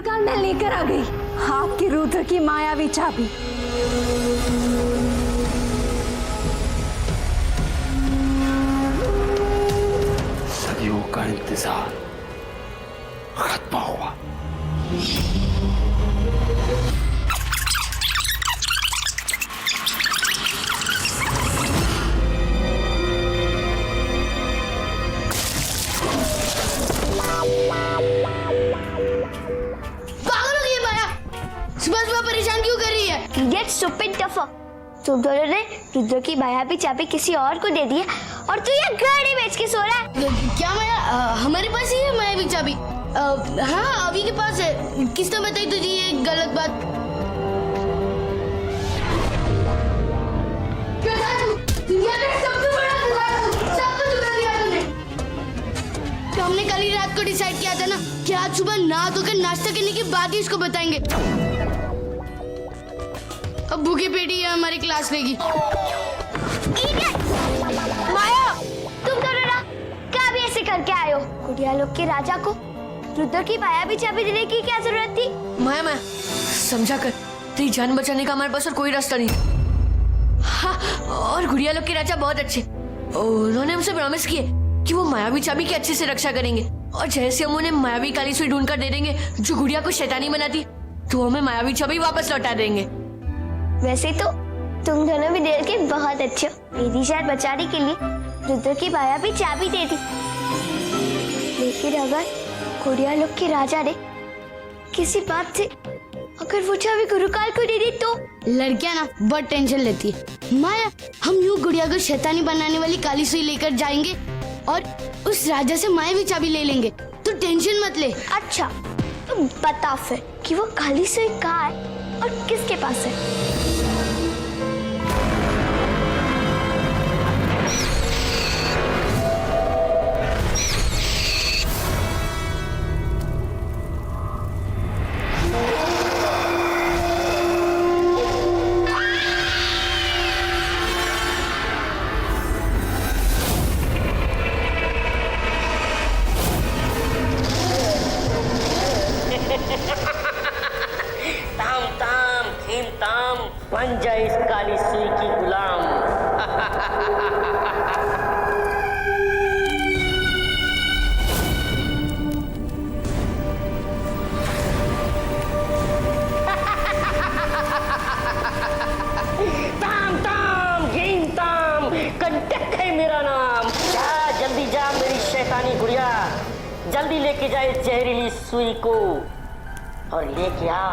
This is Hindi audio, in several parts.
गुरुकाल मैं लेकर आ गई आपकी रुद्र की मायावी चाबी। सदियों का इंतजार खत्म हुआ। परेशान क्यों कर रही है? Get stupid tougher। तुम दोनों ने रुद्र की मायावी चाबी किसी और को दे दी है और तू ये गाड़ी बेच के सो रहा है। क्या माया? हमारे पास ही है मायावी चाबी। हाँ अभी के पास है। किसने बताई तुझे ये गलत बात? तो हमने कल ही रात को डिसाइड किया था ना कि आज सुबह नहा धोकर नाश्ता करने के बाद ही इसको बताएंगे। अब भूखे पेट ही हमारी क्लास लेगी। माया, तुम दोनों ना क्या भी ऐसे करके आए हो? गुड़िया लोग के राजा को रुद्र की मायावी चाबी देने की क्या जरूरत थी? माया समझा कर, तेरी जान बचाने का हमारे पास और कोई रास्ता नहीं। हाँ, और गुड़िया लोग के राजा बहुत अच्छे, उन्होंने हमसे प्रॉमिस किए कि वो मायावी चाबी की अच्छे से रक्षा करेंगे और जैसे हम उन्हें मायावी काली सुई ढूंढ कर दे देंगे जो गुड़िया को शैतानी बनाती, तो हमें मायावी चाबी वापस लौटा देंगे। वैसे तो तुम दोनों भी दिल के बहुत अच्छे हो। मेरी जान बचाने के लिए रुद्र की मायावी चाबी दे दी, लेकिन अगर गुड़िया लोग के राजा ने किसी बात से अगर वो चाबी गुरुकाल को दे दी तो? लड़कियां ना बहुत टेंशन लेती है। माया, हम यूं गुड़िया को शैतानी बनाने वाली काली सुई लेकर जाएंगे और उस राजा से मायावी चाबी ले लेंगे, तो टेंशन मत ले। अच्छा, तो बता फिर कि वो काली सुई कहाँ है और किसके पास है? ताम ताम खीम ताम बन जाए इस काली सुई की गुलाम। ताम ताम खीम ताम कंटक है मेरा नाम। जा जल्दी जा मेरी शैतानी गुड़िया, जल्दी लेके जाए जहरीली सुई को और लेके आ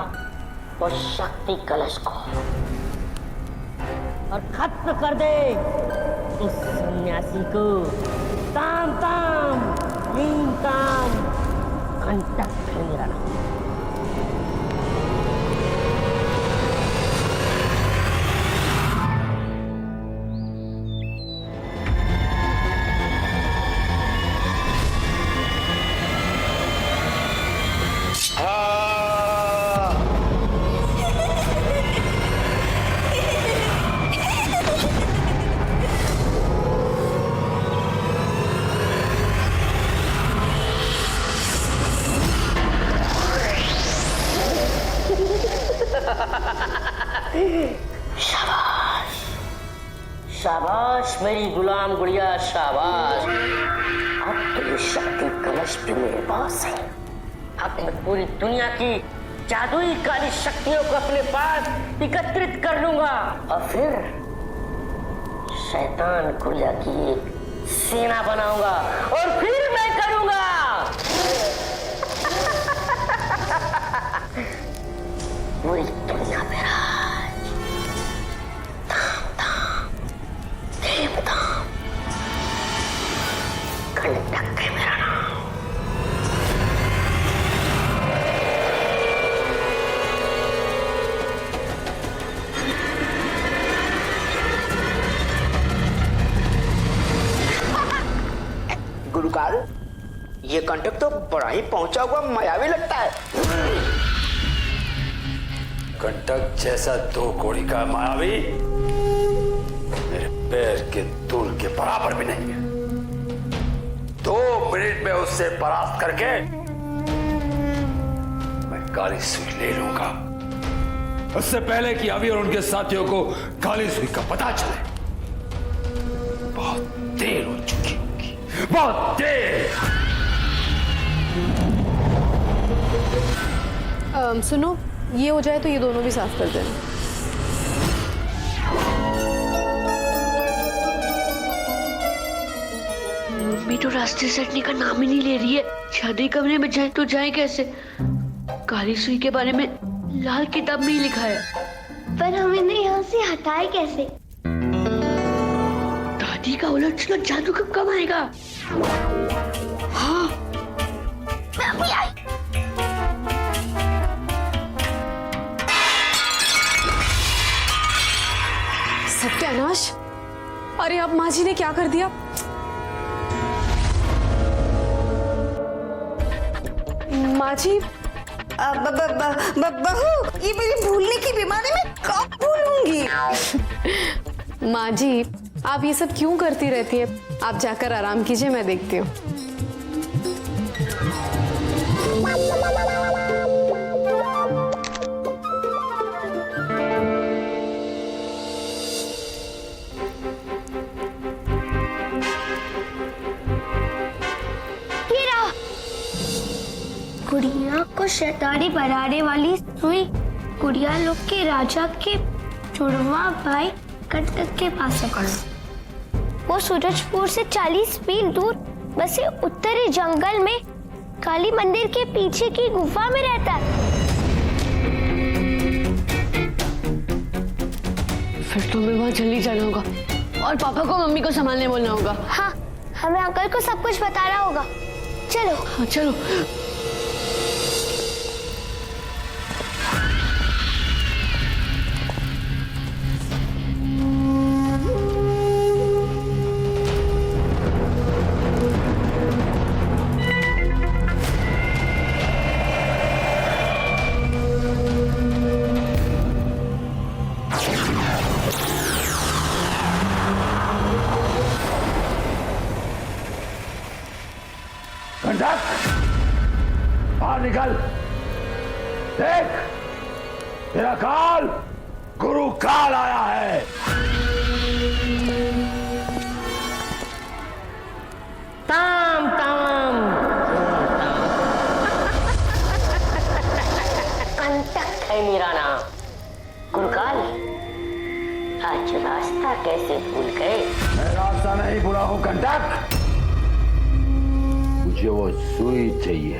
वो शक्ति कलश को और खत्म कर दे उस सन्यासी को। ताम ताम लीम ताम कंटक है मेरा नाम। शाबाश शाबाश मेरी गुलाम गुड़िया, शाबाश। अब तो ये शक्ति कलश भी मेरे पास है। अब मैं पूरी दुनिया की जादुई काली शक्तियों को अपने पास एकत्रित कर लूंगा और फिर शैतान गुड़िया की एक सेना बनाऊंगा और फिर मैं करूंगा पूरी दुनिया पे राज। ताम ताम धीम ताम कंटक है मेरा नाम। गुरुकाल, ये कंटक तो बड़ा ही पहुंचा हुआ मायावी लगता है। कंटक जैसा दो कौड़ी का मायावी मेरे पैर के धूल के बराबर भी नहीं है। 2 मिनट में उससे परास्त करके मैं काली सुई ले लूंगा, उससे पहले कि अभी और उनके साथियों को काली सुई का पता चले। बहुत देर हो चुकी होगी, बहुत देर। सुनो, ये हो जाए तो ये दोनों भी साफ कर देना। मम्मी तो रास्ते से हटने का नाम ही नहीं ले रही है। शादी कमरे में जाए तो जाए कैसे? काली सुई के बारे में लाल किताब में ही लिखा है। पर हम इन्हें यहाँ से हटाए कैसे? दादी का उलट सुलट जादू कब कब आएगा? हाँ, मैं अभी आई। सत्यानाश, अरे अब माँ जी ने क्या कर दिया? माँ जी, बहू, ये मेरी भूलने की बीमारी में कब भूलूंगी? माँ जी, आप ये सब क्यों करती रहती है? आप जाकर आराम कीजिए, मैं देखती हूँ। गुड़िया को शैतानी बनाने वाली सुई गुड़िया लोग के राजा के जुड़वा भाई कंटक के पास से पड़ा। वो सूरजपुर से 40 मील दूर बसे उत्तरी जंगल में काली मंदिर के पीछे की गुफा में रहता है। फिर तो हमें वहाँ जल्दी जाना होगा और पापा को मम्मी को संभालने बोलना होगा। हाँ, हमें अंकल को सब कुछ बताना होगा। चलो। हाँ चलो। कंटक, बाहर निकल। देख, तेरा काल गुरु काल आया है। ताम ताम कंटक है मेरा नाम। गुरुकाल, आज रास्ता कैसे भूल गए? मैं रास्ता नहीं भूला हूं कंटक। मुझे वो सुई चाहिए,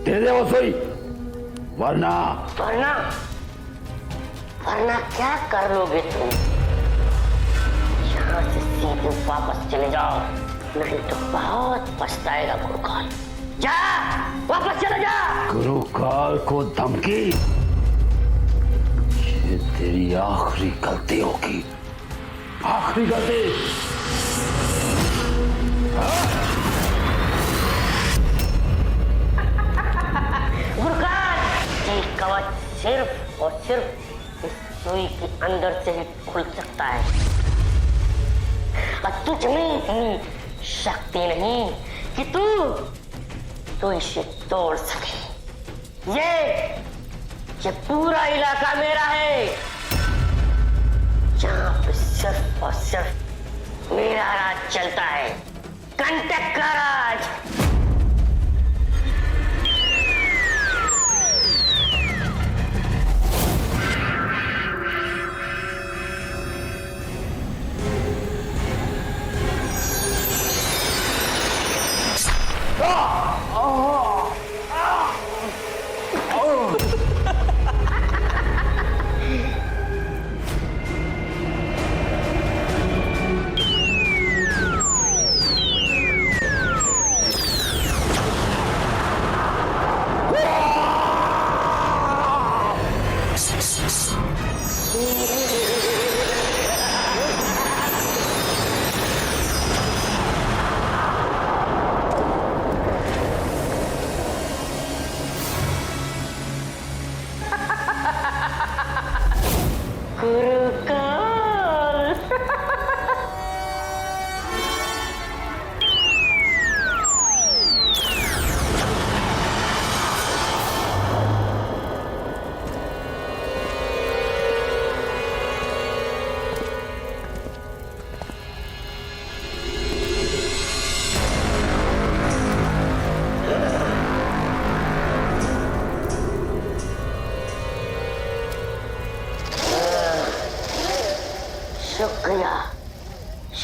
दे दे वो सुई, वरना वरना वरना क्या कर लोगे तुम? यहाँ से सीधे वापस चले जाओ, नहीं तो बहुत पछताएगा गुरुकाल। जा, वापस चले जा। गुरु काल को धमकी, ये तेरी आखिरी गलती होगी, आखिरी गलती। गुरुकाल, ये कवच सिर्फ और सिर्फ इस सुई के अंदर से ही खुल सकता है और तुझ में इतनी शक्ति नहीं कि तू इसे तोड़ सके। ये पूरा इलाका मेरा है, यहाँ पे सिर्फ और सिर्फ मेरा राज चलता है, कंटक का राज।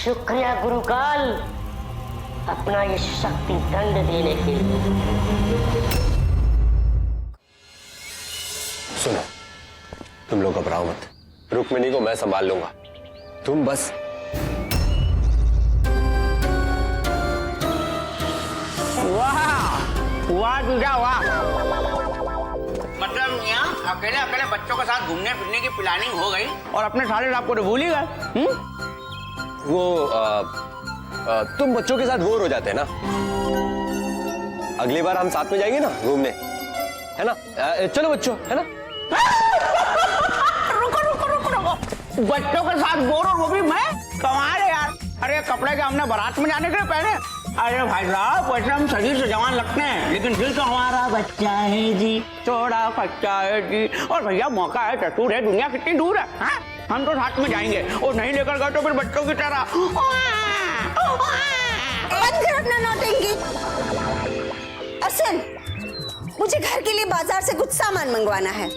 शुक्रिया गुरुकाल, अपना ये शक्ति दंड देने के लिए। सुनो, तुम लोग घबराओ मत, रुक्मिणी को मैं संभाल लूंगा, तुम बस वाह दूजा वाह। मतलब यहाँ अकेले अकेले बच्चों के साथ घूमने फिरने की प्लानिंग हो गई और अपने साले साहब को तो भूल ही गए। वो तुम बच्चों के साथ बोर हो जाते हैं ना, अगली बार हम साथ में जाएंगे ना घूमने, है ना? चलो बच्चों, है ना? रुको। बच्चों के साथ बोर और वो भी मैं? कमाल है यार। अरे कपड़े के हमने बारात में जाने के लिए पहने। अरे भाई साहब, वैसे हम शरीर से जवान लगते हैं लेकिन दिल तो हमारा बच्चा है जी, थोड़ा कच्चा है जी। और भैया मौका है, चतुर है, दुनिया कितनी दूर है, हाँ? हम तो साथ में जाएंगे और नहीं लेकर गए तो फिर बच्चों की तरह बंद कर अपना नौटंकी। असल मुझे घर के लिए बाजार से कुछ सामान मंगवाना है।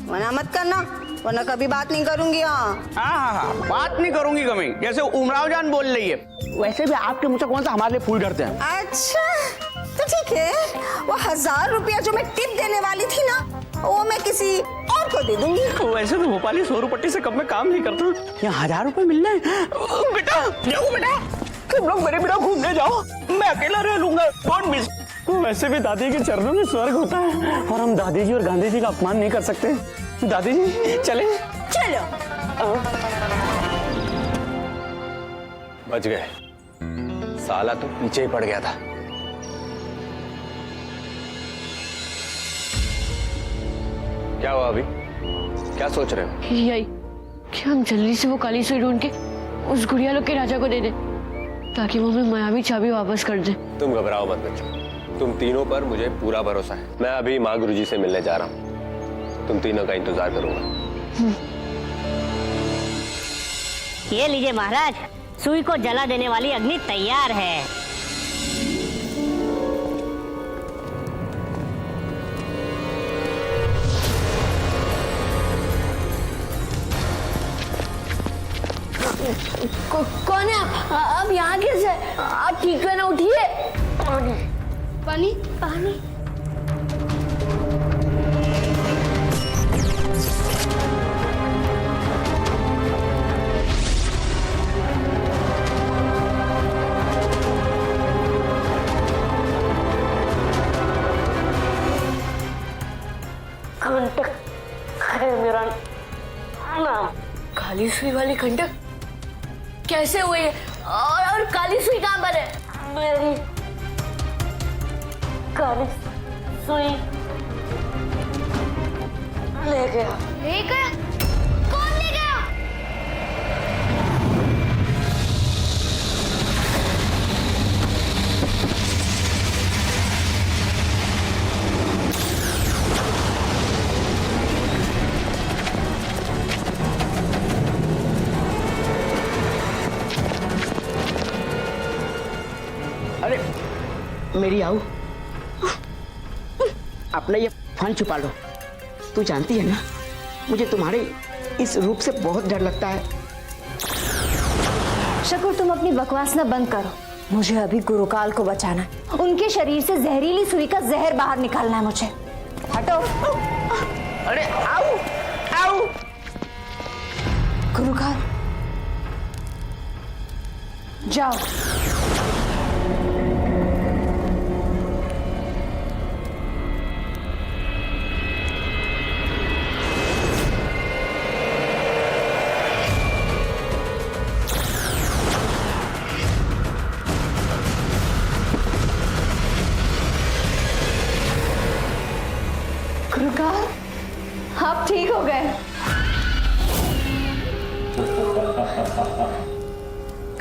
मना मत करना वरना कभी बात नहीं करूंगी। हाँ, बात नहीं करूंगी कभी, जैसे उमराव जान बोल रही है। वैसे भी आपके मुझसे कौन सा हमारे लिए फूल डरते हैं? अच्छा तो ठीक है, वो 1000 रुपया जो मैं टिप देने वाली थी ना, वो मैं किसी और को दे दूंगी। वैसे तो भोपाली 100 रुपये से कम में काम नहीं करता, यहाँ 1000 रुपए मिल रहे हैं। बेटा जाओ बेटा, तुम लोग मेरे बिना घूमने जाओ, मैं अकेला रह लूंगा, डोंट मिस। वैसे भी दादी के चरणों में स्वर्ग होता है और हम दादी जी और गांधी जी का अपमान नहीं कर सकते। दादी जी चले। चलो। बच गए, साला तो पीछे ही पड़ गया था। क्या हुआ अभी, क्या सोच रहे हो? यही कि हम जल्दी से वो काली सुई ढूंढ के उस गुड़िया लोग के राजा को दे दे ताकि वो हमें मायावी चाबी वापस कर दे। तुम घबराओ मत बच्चों, तुम तीनों पर मुझे पूरा भरोसा है। मैं अभी माँ गुरुजी से मिलने जा रहा हूँ, तुम तीनों का इंतजार करूंगा। ये लीजिए महाराज, सुई को जला देने वाली अग्नि तैयार है। कौन है आप? अब यहाँ कैसे? आप ठीक है ना? उठिए। पानी पानी पानी। कंटक है मेरा नाम। काली सुई वाली कंटक कैसे हुई है? और काली सुई कहाँ पर है? मेरी काली सुई ले गया। ले गया? कौन ले गया? अरे मेरी आओ, अपना ये फन छुपा लो। तू जानती है ना, मुझे तुम्हारे इस रूप से बहुत डर लगता है। शकुर, तुम अपनी बकवास ना बंद करो। मुझे अभी गुरुकाल को बचाना है। उनके शरीर से जहरीली सुई का जहर बाहर निकालना है मुझे। हटो। अरे आओ आओ। गुरुकाल जाओ। गुरुकाल, आप ठीक हो गए?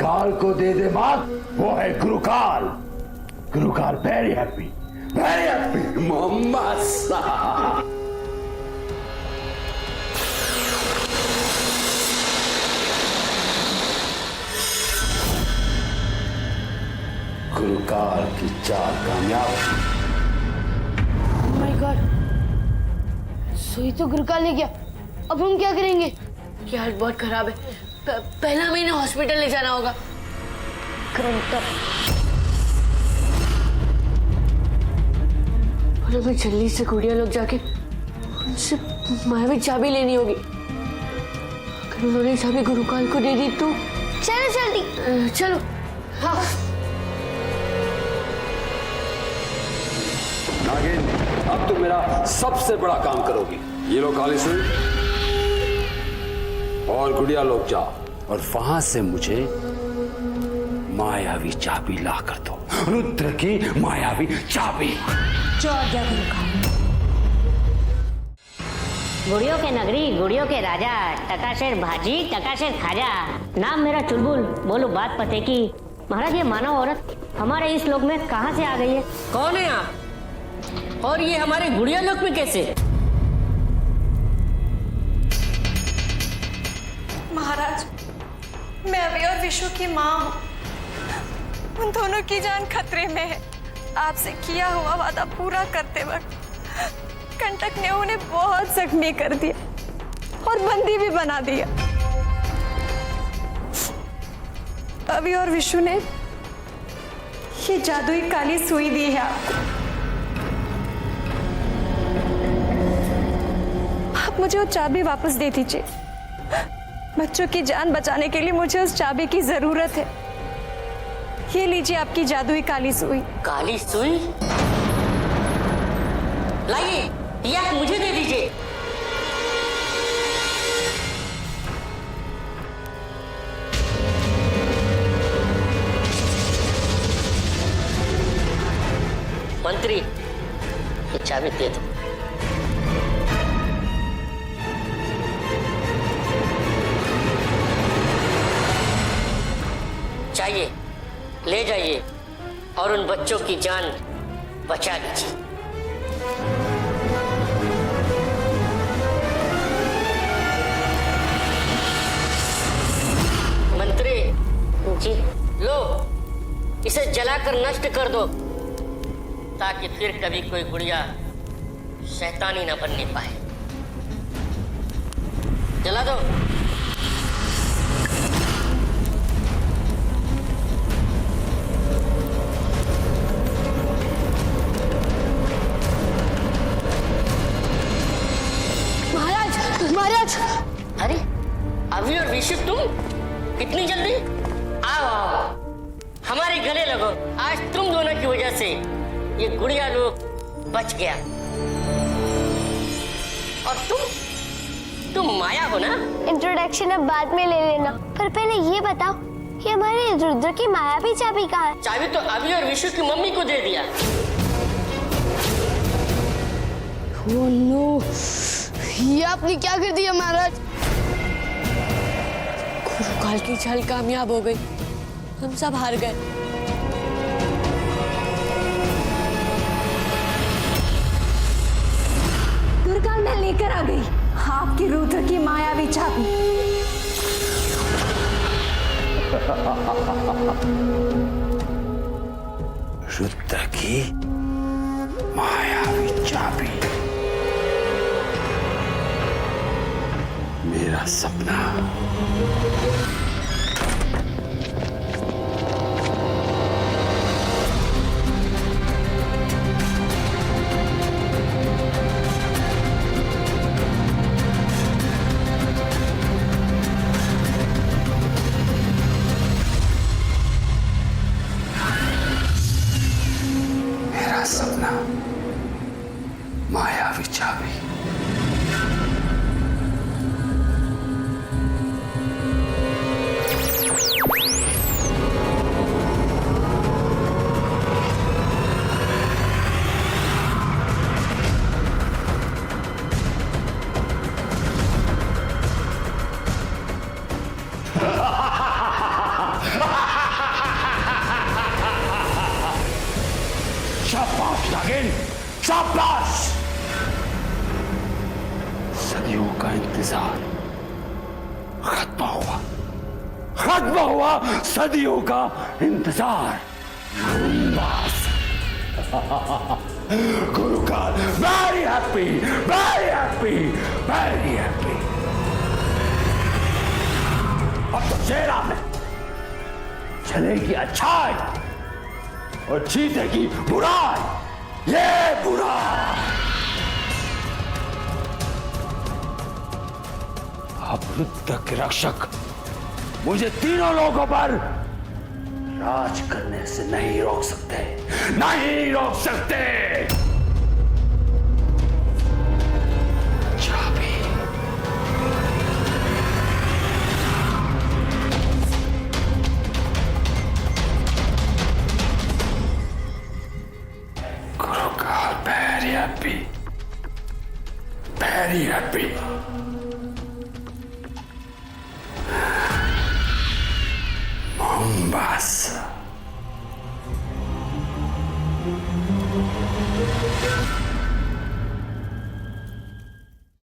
काल को दे दे बात, वो है गुरुकाल। गुरुकाल वेरी हैप्पी मोहम्मद साहब। गुरुकाल की चाल कामयाब। माय गॉड, सुई तो गुरुकाल ले गया। अब हम क्या करेंगे? ये हालत बहुत खराब है, पहला हमें इन्हें हॉस्पिटल ले जाना होगा। और हमें जल्दी से गुड़िया लोग जाके उनसे मायावी चाबी लेनी होगी। अगर उन्होंने चाबी गुरुकाल को दे दी तो चलो जल्दी। चलो। हाँ। नागिन, अब तुम मेरा सबसे बड़ा काम करोगी। ये लो काली सुई और गुड़िया लोग जाओ और वहां से मुझे मायावी चाबी ला कर दो, रुद्र की मायावी चाबी। गुड़ियों के नगरी, गुड़ियों के राजा, टकाशेर भाजी, टकाशेर खाजा। नाम मेरा चुलबुल, बोलो बात पते की। महाराज, ये मानव औरत हमारे इस लोक में कहाँ से आ गई है? कौन है आप? और ये हमारे गुड़िया लोक में कैसे? महाराज, मैं अभी और विशु की माँ हूँ। उन दोनों की जान खतरे में है। आपसे किया हुआ वादा पूरा करते वक्त कंटक ने उन्हें बहुत जख्मी कर दिया और बंदी भी बना दिया। अभी और विशु ने ये जादुई काली सुई दी है आपको। आप मुझे वो चाबी वापस दे दीजिए। बच्चों की जान बचाने के लिए मुझे उस चाबी की जरूरत है। ये लीजिए आपकी जादुई काली सुई। काली सुई? लाइए, ये आप मुझे दे दीजिए। मंत्री, ये चाबी दे दो। चाहिए ले जाइए और उन बच्चों की जान बचा लीजिए। मंत्री जी, लो, इसे जलाकर नष्ट कर दो ताकि फिर कभी कोई गुड़िया शैतानी न बनने पाए। जला दो। महाराज, अरे अभी और विशु, तुम कितनी जल्दी? आओ आओ, हमारे गले लगो। आज तुम दोनों की वजह से ये गुड़िया लोग बच गया। और तुम माया हो ना? इंट्रोडक्शन अब बाद में ले लेना, पर पहले ये बताओ कि हमारे रुद्र की मायावी चाबी कहाँ है? चाबी तो अभी और विशु की मम्मी को दे दिया। ओह नो, ये आपने क्या कर दिया महाराज? गुरुकाल की चाल कामयाब हो गई, हम सब हार गए। गुरुकाल मैं लेकर आ गई आपकी रुद्र की मायावी चाबी। रुद्र की मायावी चाबी, मेरा सपना। मेरा सपना, मायावी चाबी। शाबाश नागिन, शाबाश। सदियों का इंतजार खत्म हुआ सदियों का इंतजार। बस गुरुकाल, very happy, very happy, very happy. चेहरा में चलेगी अच्छाई और जीतेगी बुराई। ये बुराई अब रुद्र के रक्षक मुझे तीनों लोगों पर राज करने से नहीं रोक सकते, नहीं रोक सकते। चाबी गुरुकाल भैरवी, भैरवी Mombasa.